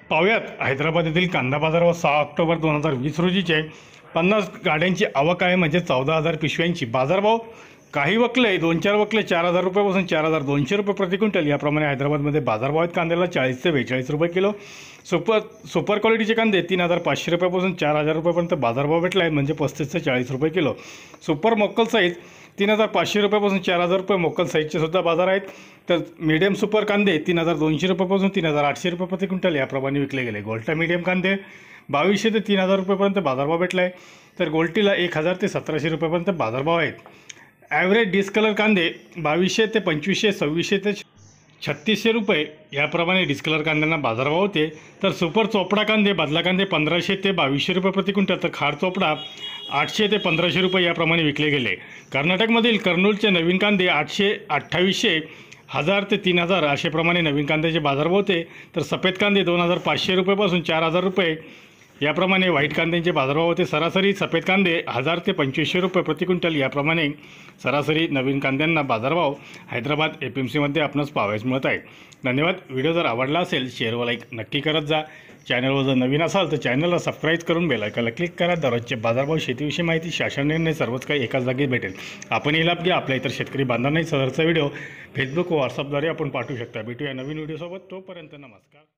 पाहुयात हैदराबाद येथील कांदा बाजारावर 6 ऑक्टोबर 2020 रोजीचे 50 गाड्यांची आवक आहे, म्हणजे 14,000 पिशव्यांची। बाजारभाव काही वकले 2-4 वकले 4,000 रुपयापासून 4,200 रुपये प्रति क्विंटल याप्रमाणे हैदराबादमध्ये बाजारभाव आहेत। कांद्याला 40 ते 42 रुपये किलो। सुपर क्वालिटीचे कांदे 3,500 रुपयापासून 4,000 रुपयापर्यंत बाजारभाव भेटला आहे, म्हणजे 35 ते 40 रुपये किलो। सुपर मोक्कल साईज 3,500 रुपयापासून 4,000 रुपये मोक्कल साईजचे सुद्धा बाजार आहेत। तर मीडियम सुपर कांदे 3,200 रुपयापासून 3,800 रुपये प्रति क्विंटल याप्रमाणे विकले गेले। गोल्टा मीडियम कांदे 2,200 ते 3,000 रुपयापर्यंत बाजारभाव भेटला आहे। तर गोल्टीला 1,000 ते 1,700 रुपयापर्यंत बाजारभाव आहेत। ॲव्हरेज डिस्कलर कांदे 2,200 ते 2,500, 2,600 ते 3,600 रुपये याप्रमाणे डिस्कलर कांद्यांना बाजारभाव होते। तर सुपर चोपडा कांदे बदला कांदे 1,500 ते 2,200 रुपये प्रति क्विंटल, तर खाड चोपडा 800 ते 1,500 रुपये याप्रमाणे विकले गेले। कर्नाटकमधील कर्नूलचे नवीन कांदे 800, 2,800, 1,000 ते 3,000 अशाप्रमाणे नवीन कांद्याचे बाजारभाव होते। तर सफेद कांदे 2,500 रुपयापासून 4,000 रुपये याप्रमाणे व्हाईट कांद्यांचे बाजारभाव होते। सरासरी सफेद कांदे 1,000 ते 2,500 रुपये प्रति क्विंटल याप्रमाणे सरासरी नवीन कांद्यांना बाजारभाव हैदराबाद APMCमध्ये आपणास पाहावयास मिळत आहे। धन्यवाद। व्हिडिओ जर आवडला असेल शेअर व लाईक नक्की करत जा। चॅनलवर जर नवीन असाल तर चॅनलला सबस्क्राईब करून बेल आयकॉनला क्लिक करा। दररोजचे बाजारभाव, शेतीविषयी माहिती, शासन निर्णय सर्वच काही एकाच जागी भेटेल। आपण हे लाभ घ्या। आपल्या इतर शेतकरी बांधवांनाही सदरचा व्हिडिओ फेसबुक व व्हॉट्सअपद्वारे आपण पाठवू शकता। भेटूया नवीन व्हिडिओसोबत, तोपर्यंत नमस्कार।